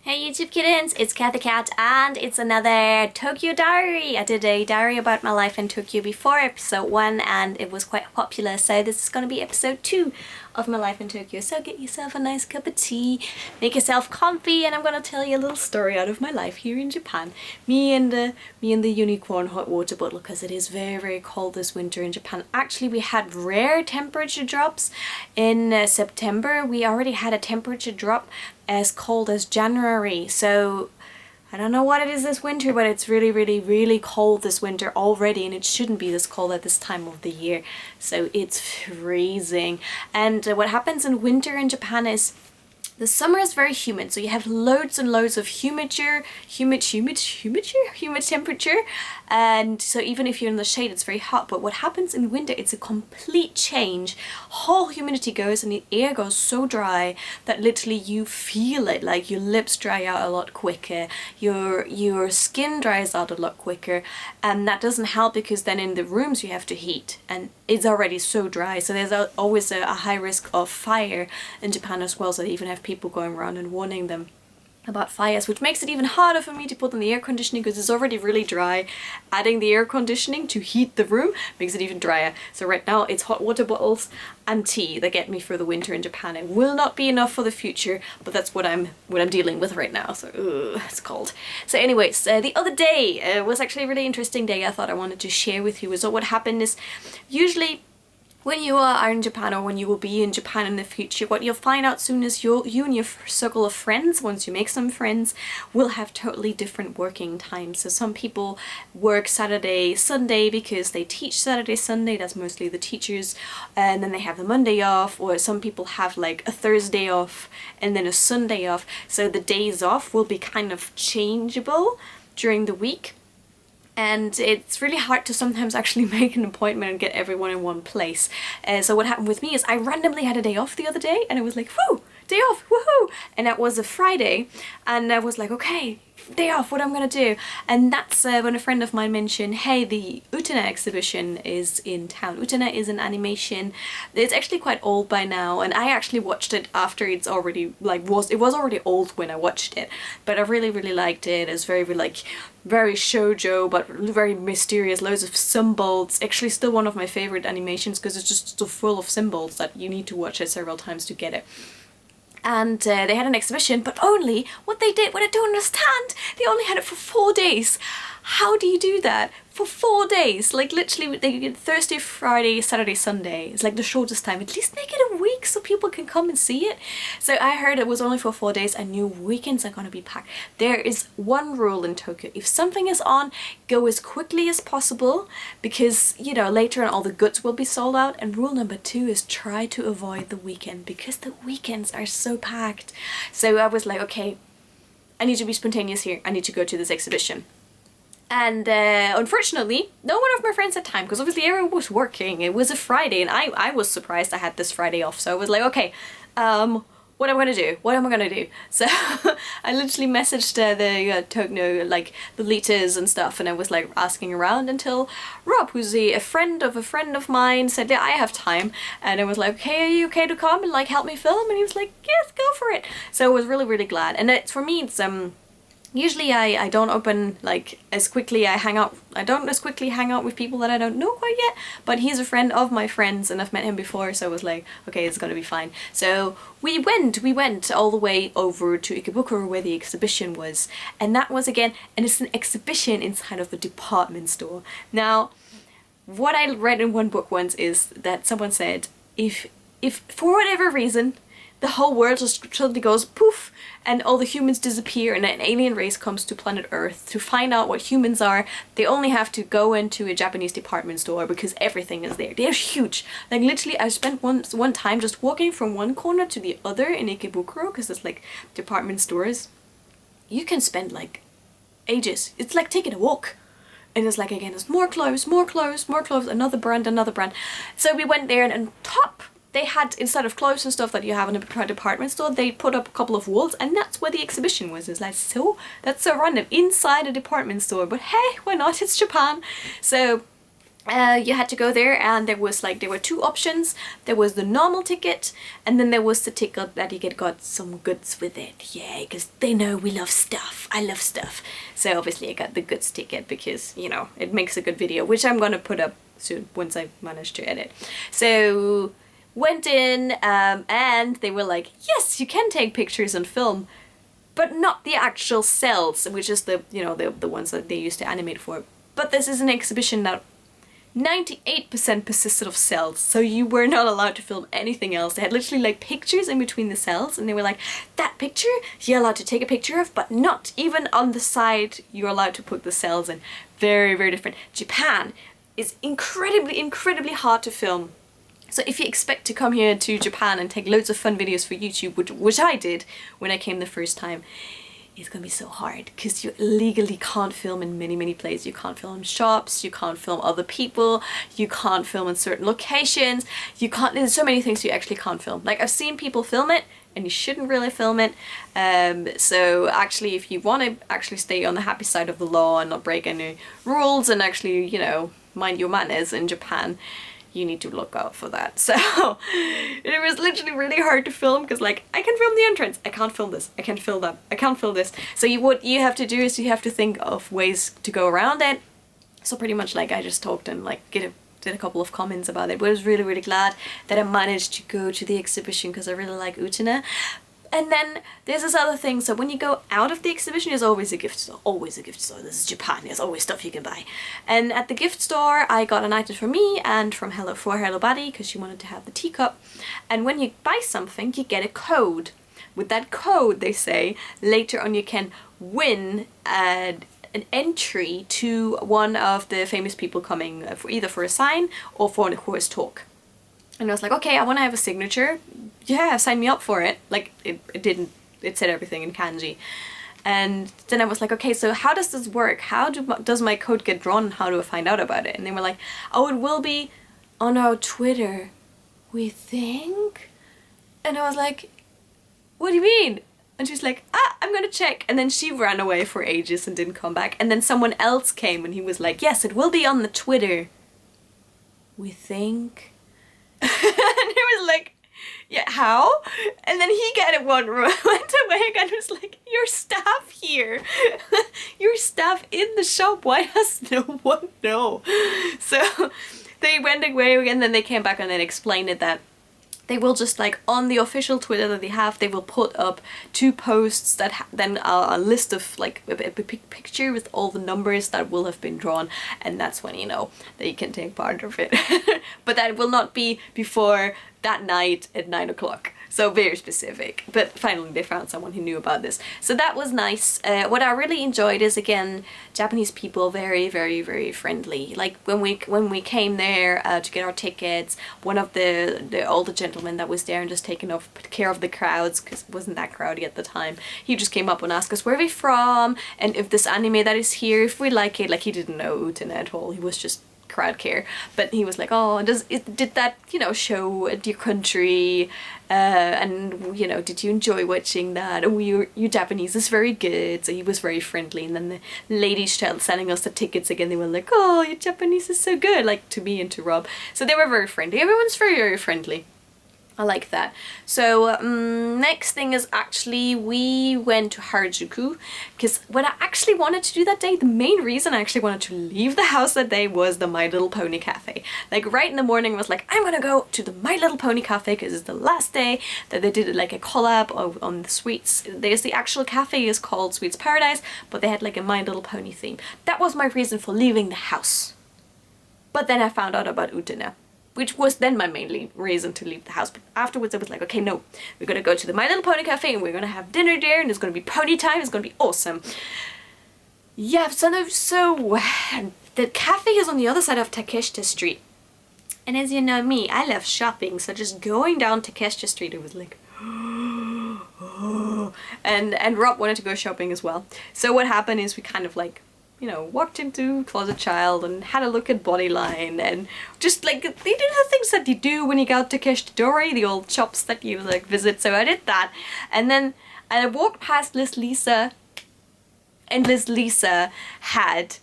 Hey YouTube kittens, it's Cathy Cat and it's another Tokyo diary. I did a diary about my life in Tokyo before episode 1 and it was quite popular, so this is going to be episode 2 of my life in Tokyo. So get yourself a nice cup of tea, make yourself comfy, and I'm going to tell you a little story out of my life here in Japan. Me and the unicorn hot water bottle, because it is very cold this winter in Japan. Actually, we had rare temperature drops in September. We already had a temperature drop as cold as January, so I don't know what it is this winter, but it's really cold this winter already, and it shouldn't be this cold at this time of the year, so it's freezing. And what happens in winter in Japan is the summer is very humid, so you have loads and loads of humid temperature, and so even if you're in the shade it's very hot. But what happens in winter, it's a complete change. Whole humidity goes and the air goes so dry that literally you feel it, like your lips dry out a lot quicker, your skin dries out a lot quicker, and that doesn't help because then in the rooms you have to heat and it's already so dry, so there's always a high risk of fire in Japan as well, so they even have people going around and warning them about fires, which makes it even harder for me to put on the air conditioning because it's already really dry. Adding the air conditioning to heat the room makes it even drier. So right now it's hot water bottles and tea that get me through the winter in Japan. It will not be enough for the future, but that's what I'm dealing with right now. So it's cold. So anyways, the other day was actually a really interesting day. I thought I wanted to share with you. So what happened is, usually when you are in Japan, or when you will be in Japan in the future, what you'll find out soon is you and your circle of friends, once you make some friends, will have totally different working times. So some people work Saturday, Sunday because they teach Saturday, Sunday, that's mostly the teachers, and then they have the Monday off, or some people have like a Thursday off and then a Sunday off. So the days off will be kind of changeable during the week. And it's really hard to sometimes actually make an appointment and get everyone in one place. So what happened with me is I randomly had a day off the other day and it was like, whoo, day off, woohoo! And that was a Friday, and I was like, okay, day off, what am I gonna do? And that's when a friend of mine mentioned, hey, the Utena exhibition is in town. Utena is an animation. It's actually quite old by now, and I actually watched it after it's already it was already old when I watched it, but I really liked it. It's very shoujo, but very mysterious, loads of symbols. Actually still one of my favorite animations because it's just so full of symbols that you need to watch it several times to get it. And they had an exhibition, but only what I don't understand, they only had it for 4 days. How do you do that for 4 days? Like literally they did Thursday, Friday, Saturday, Sunday. It's like the shortest time. At least make it a week so people can come and see it. So I heard it was only for 4 days. I knew weekends are gonna be packed. There is one rule in Tokyo: if something is on, go as quickly as possible, because you know later on all the goods will be sold out. And rule number 2 is try to avoid the weekend, because the weekends are so packed. So I was like, okay, I need to be spontaneous here. I need to go to this exhibition. And unfortunately, no one of my friends had time, because obviously everyone was working. It was a Friday, and I was surprised I had this Friday off. So I was like, okay, what am I gonna do? What am I gonna do? So I literally messaged the Tokyo, like the leaders and stuff, and I was like asking around until Rob, who's a friend of mine, said, yeah, I have time. And I was like, okay, are you okay to come and like help me film? And he was like, yes, go for it. So I was really glad. And it's, for me, it's usually I don't open like as quickly. I don't as quickly hang out with people that I don't know quite yet, but he's a friend of my friends and I've met him before, so I was like, okay, it's gonna be fine. So we went all the way over to Ikebukuro where the exhibition was, and that was again, and it's an exhibition inside of a department store. Now, what I read in one book once is that someone said, if for whatever reason the whole world just suddenly goes poof and all the humans disappear and an alien race comes to planet Earth to find out what humans are, they only have to go into a Japanese department store because everything is there. They're huge. Like literally I spent one time just walking from one corner to the other in Ikebukuro, because it's like department stores. You can spend like ages. It's like taking a walk. And it's like, again, there's more clothes, another brand. So we went there, and on top they had, instead of clothes and stuff that you have in a department store, they put up a couple of walls, and that's where the exhibition was. It's like, so that's so random, inside a department store, but hey, why not? It's Japan. So you had to go there, and there were two options. There was the normal ticket, and then there was the ticket that you got some goods with it. Yay, because they know we love stuff. I love stuff. So obviously I got the goods ticket because, you know, it makes a good video, which I'm gonna put up soon once I manage to edit. So went in, and they were like, yes, you can take pictures and film, but not the actual cells, which is the, you know, the ones that they used to animate for. But this is an exhibition that 98% consisted of cells, so you were not allowed to film anything else. They had literally like pictures in between the cells, and they were like, that picture you're allowed to take a picture of, but not even on the side you're allowed to put the cells in. Very, very different. Japan is incredibly hard to film. So if you expect to come here to Japan and take loads of fun videos for YouTube, which I did when I came the first time, it's gonna be so hard because you legally can't film in many places. You can't film in shops, you can't film other people, you can't film in certain locations, you can't, there's so many things you actually can't film. Like, I've seen people film it and you shouldn't really film it. So actually, if you want to actually stay on the happy side of the law and not break any rules and actually, you know, mind your manners in Japan, you need to look out for that. So it was literally really hard to film because, like, I can film the entrance, I can't film this, I can't film that, I can't film this. So what you have to do is you have to think of ways to go around it. So pretty much, like, I just talked and like did a couple of comments about it, but I was really glad that I managed to go to the exhibition because I really like Utena. And then there's this other thing, so when you go out of the exhibition, there's always a gift store. Always a gift store. This is Japan, there's always stuff you can buy. And at the gift store, I got an item for me and from Hello Buddy, because she wanted to have the teacup. And when you buy something, you get a code. With that code, they say, later on you can win an entry to one of the famous people coming, either for a sign or for his talk. And I was like, okay, I want to have a signature. Yeah, sign me up for it. Like, it said everything in kanji. And then I was like, okay, so how does this work? How does my code get drawn? How do I find out about it? And they were like, oh, it will be on our Twitter, we think. And I was like, what do you mean? And she was like, I'm gonna check. And then she ran away for ages and didn't come back. And then someone else came and he was like, yes, it will be on the Twitter, we think. And he was like, yeah, how? And then he got it went away again. Was like, your staff here, your staff in the shop, why does no one know? So they went away again, then they came back and then explained it that they will just, like, on the official Twitter that they have, they will put up 2 posts that then a list of, like, a picture with all the numbers that will have been drawn, and that's when you know that you can take part of it. But that will not be before that night at 9 o'clock. So very specific, but finally they found someone who knew about this. So that was nice. What I really enjoyed is, again, Japanese people, very friendly. Like when we came there to get our tickets, one of the older gentlemen that was there and just taking care of the crowds, because it wasn't that crowdy at the time, he just came up and asked us where we're from and if this anime that is here, if we like it. Like, he didn't know Utena at all, he was just crowd care, but he was like, oh, did that, you know, show your country, and, you know, did you enjoy watching that? Oh, your Japanese is very good. So he was very friendly. And then the ladies selling us the tickets again, they were like, oh, your Japanese is so good, like to me and to Rob. So they were very friendly. Everyone's very friendly. I like that. So next thing is, actually we went to Harajuku, because what I actually wanted to do that day, the main reason I actually wanted to leave the house that day was the My Little Pony Cafe. Like, right in the morning I was like, I'm gonna go to the My Little Pony Cafe because it's the last day that they did like a collab on the sweets. There's the actual cafe is called Sweets Paradise, but they had like a My Little Pony theme. That was my reason for leaving the house. But then I found out about Utena, which was then my main reason to leave the house. But afterwards I was like, okay, no, we're gonna go to the My Little Pony Cafe and we're gonna have dinner there and it's gonna be pony time, it's gonna be awesome. Yeah, so the cafe is on the other side of Takeshita Street. And as you know me, I love shopping, so just going down Takeshita Street, it was like, and Rob wanted to go shopping as well. So what happened is we kind of like, you know, walked into Closet Child and had a look at Bodyline and just like, they did the things that you do when you go to Takeshita, the old shops that you like visit. So I did that, and then I walked past Liz Lisa, and Liz Lisa had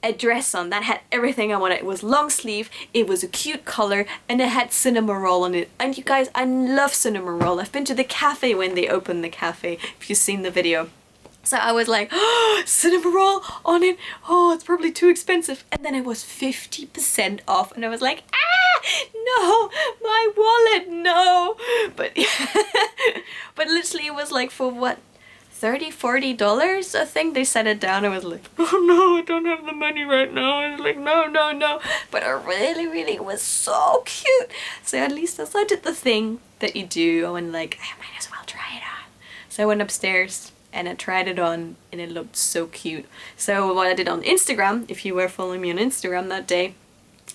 a dress on that had everything I wanted. It was long sleeve, it was a cute color, and it had cinnamon roll on it. And you guys, I love cinnamon roll. I've been to the cafe when they opened the cafe, if you've seen the video. So I was like, oh, cinnamon roll on it. Oh, it's probably too expensive. And then it was 50% off. And I was like, ah, no, my wallet, no. But, but literally it was like for what, $30-$40, I think they set it down. I was like, oh no, I don't have the money right now. I was like, no, no, no. But it really was so cute. So at least I did the thing that you do. I went like, I might as well try it on. So I went upstairs and I tried it on and it looked so cute. So what I did on Instagram, if you were following me on Instagram that day,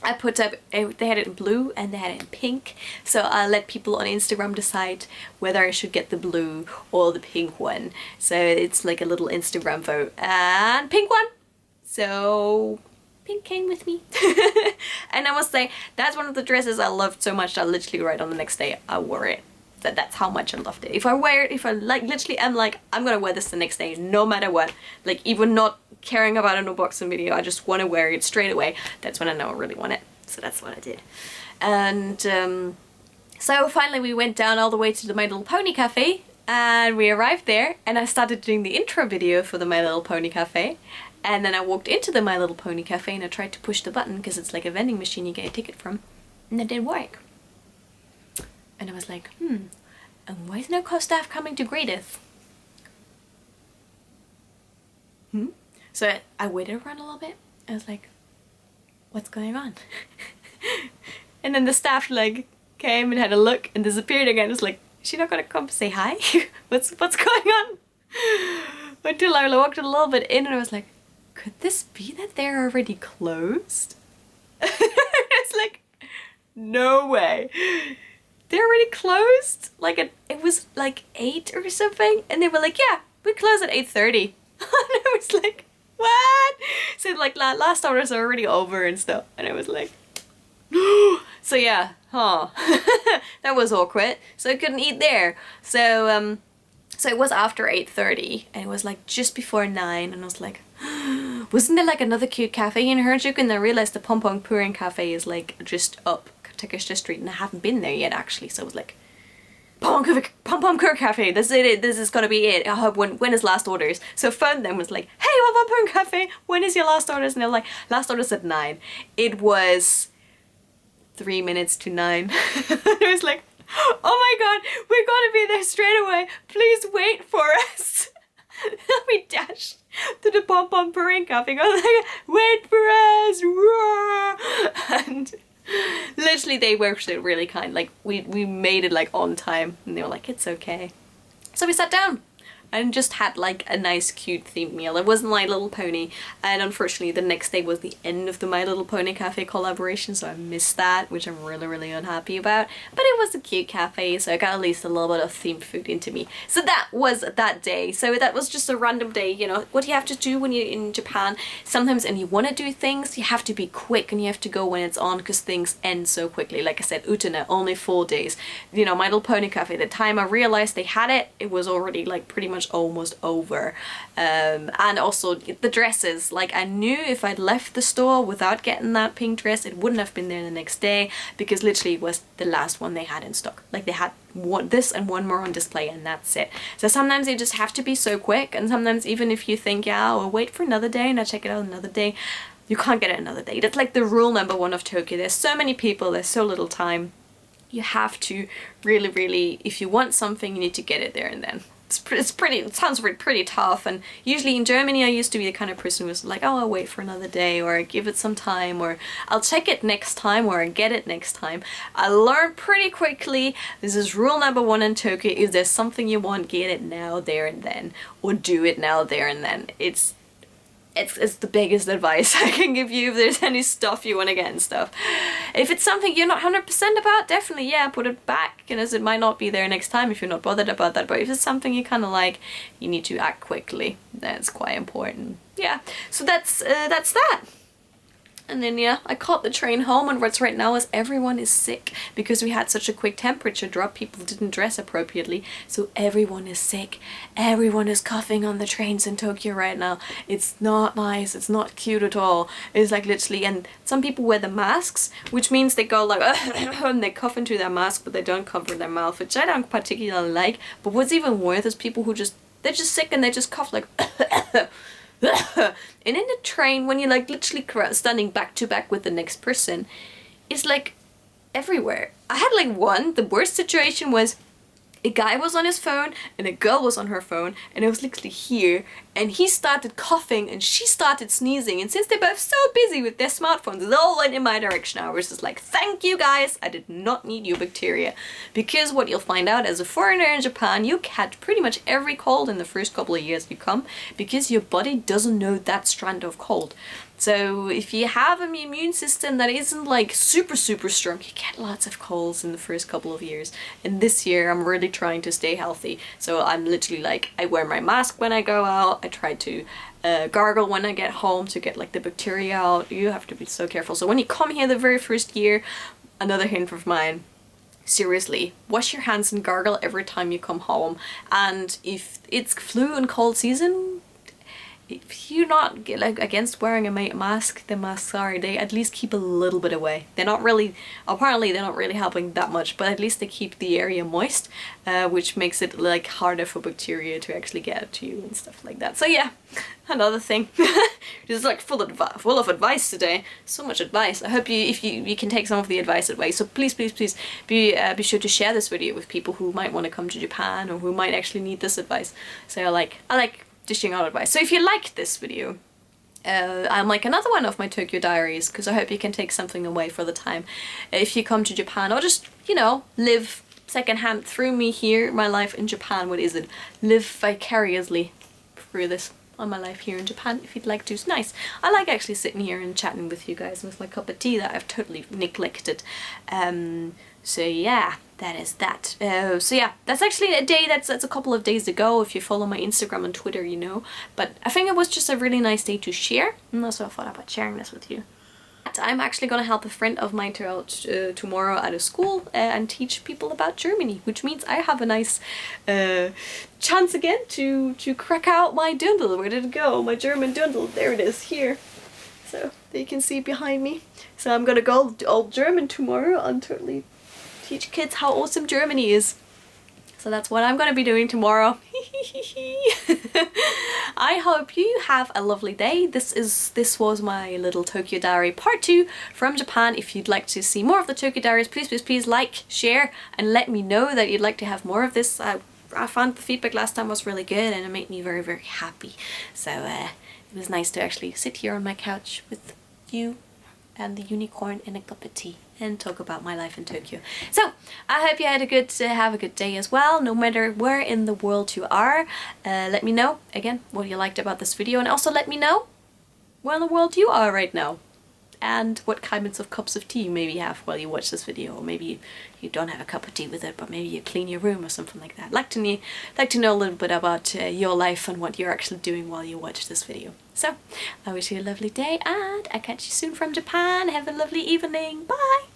I put up, they had it in blue and they had it in pink. So I let people on Instagram decide whether I should get the blue or the pink one. So it's like a little Instagram vote. And pink one! So pink came with me. And I must say, that's one of the dresses I loved so much that literally right on the next day I wore it. That's how much I loved it. If I wear it, if I like literally am like, I'm gonna wear this the next day no matter what, like even not caring about an unboxing video, I just want to wear it straight away. That's when I know I really want it. So that's what I did. And so finally we went down all the way to the My Little Pony cafe and we arrived there and I started doing the intro video for the My Little Pony cafe. And then I walked into the My Little Pony cafe and I tried to push the button because it's like a vending machine you get a ticket from, and it didn't work. And I was like, and why is no staff coming to greet us? So I waited around a little bit. I was like, what's going on? And then the staff like came and had a look and disappeared again. I was like, is she not gonna come say hi? what's going on? Until I walked a little bit in and I was like, could this be that they're already closed? It's like, no way. They're already closed? Like it was like 8 or something, and they were like, yeah, we close at 8:30. And I was like, what? So like last orders are already over and stuff, and I was like, so yeah, that was awkward. So I couldn't eat there. So so it was after 8:30, and it was like just before 9, and I was like, wasn't there like another cute cafe in Herjuk? And I realized the Pom Pom Purin cafe is like just up Takeshita Street, and I haven't been there yet actually, so I was like, Pom Pom Purin Cafe, this is it, this is gonna be it. I hope when is last orders? So I phoned them, was like, hey, Pom Pom Purin Cafe, when is your last orders? And they're like, last orders at 9. It was 3 minutes to 9. I was like, oh my god, we're gonna be there straight away, please wait for us. We dashed to the Pom Pom Purin Cafe, I was like, wait for us, roar! And literally they were still really kind, like we made it like on time, and they were like, it's okay. So we sat down and just had like a nice cute themed meal. It wasn't My Little Pony, and unfortunately the next day was the end of the My Little Pony cafe collaboration, so I missed that, which I'm really unhappy about. But it was a cute cafe, so I got at least a little bit of themed food into me. So that was that day. So that was just a random day, you know, what you have to do when you're in Japan sometimes and you want to do things, you have to be quick and you have to go when it's on, because things end so quickly. Like I said, Utena, only 4 days. You know, My Little Pony cafe, the time I realized they had it, it was already like pretty much almost over. And also the dresses, like I knew if I'd left the store without getting that pink dress, it wouldn't have been there the next day, because literally it was the last one they had in stock. Like they had this and one more on display, and that's it. So sometimes you just have to be so quick, and sometimes even if you think, yeah, I'll wait for another day and I'll check it out another day, you can't get it another day. That's like the rule number 1 of Tokyo. There's so many people, there's so little time. You have to really, if you want something, you need to get it there and then. It sounds pretty tough, and usually in Germany I used to be the kind of person who was like, oh, I'll wait for another day, or give it some time, or I'll check it next time, or I'll get it next time. I learned pretty quickly, this is rule number 1 in Tokyo, if there's something you want, get it now, there and then, or do it now, there and then. It's the biggest advice I can give you if there's any stuff you want to get and stuff. If it's something you're not 100% about, definitely, yeah, put it back, and as it might not be there next time if you're not bothered about that, but if it's something you kind of like, you need to act quickly. That's quite important. Yeah, so that's that. And then yeah, I caught the train home, and what's right now is everyone is sick because we had such a quick temperature drop. People didn't dress appropriately, so everyone is sick. Everyone is coughing on the trains in Tokyo right now. It's not nice, it's not cute at all. It's like literally, and some people wear the masks, which means they go like and they cough into their mask, but they don't cover their mouth, which I don't particularly like. But what's even worse is people who they're just sick and they just cough like and in the train, when you're like literally standing back to back with the next person, it's like everywhere. I had like the worst situation was a guy was on his phone and a girl was on her phone, and it was literally here, and he started coughing and she started sneezing, and since they're both so busy with their smartphones, it all went in my direction. I was just like, thank you guys, I did not need you bacteria. Because what you'll find out as a foreigner in Japan, you catch pretty much every cold in the first couple of years you come, because your body doesn't know that strand of cold. So if you have an immune system that isn't like super strong, you get lots of colds in the first couple of years. And this year I'm really trying to stay healthy. So I'm literally like, I wear my mask when I go out. I try to gargle when I get home to get like the bacteria out. You have to be so careful. So when you come here the very first year, another hint of mine, seriously, wash your hands and gargle every time you come home. And if it's flu and cold season, if you're not like against wearing a mask, the masks they at least keep a little bit away. They're not really, apparently they're not really helping that much, but at least they keep the area moist, which makes it like harder for bacteria to actually get to you and stuff like that. So yeah, another thing. This is like full of advice today. So much advice. I hope you can take some of the advice away. So please be sure to share this video with people who might want to come to Japan or who might actually need this advice. So I like dishing out advice. So if you liked this video, I'll make another one of my Tokyo Diaries, because I hope you can take something away for the time if you come to Japan, or just, you know, live secondhand through me here, my life in Japan. What is it? Live vicariously through this on my life here in Japan, if you'd like to. It's nice. I like actually sitting here and chatting with you guys with my cup of tea that I've totally neglected. So yeah, that is that. So yeah, that's actually a day that's a couple of days ago. If you follow my Instagram and Twitter, you know. But I think it was just a really nice day to share, and so I thought about sharing this with you. I'm actually gonna help a friend of mine tomorrow at a school and teach people about Germany, which means I have a nice chance again to crack out my dundle. Where did it go? My German dundle. There it is, here. So you can see behind me. So I'm gonna go all German tomorrow and totally teach kids how awesome Germany is. So that's what I'm gonna be doing tomorrow. I hope you have a lovely day. This was my little Tokyo Diary part 2 from Japan. If you'd like to see more of the Tokyo Diaries, please like, share, and let me know that you'd like to have more of this. I found the feedback last time was really good, and it made me very happy. So it was nice to actually sit here on my couch with you and the unicorn and a cup of tea and talk about my life in Tokyo. So I hope you had have a good day as well, no matter where in the world you are. Let me know again what you liked about this video, and also let me know where in the world you are right now, and what kinds of cups of tea you maybe have while you watch this video, or maybe you don't have a cup of tea with it, but maybe you clean your room or something like that. I'd like to know a little bit about your life and what you're actually doing while you watch this video. So I wish you a lovely day, and I'll catch you soon from Japan. Have a lovely evening. Bye!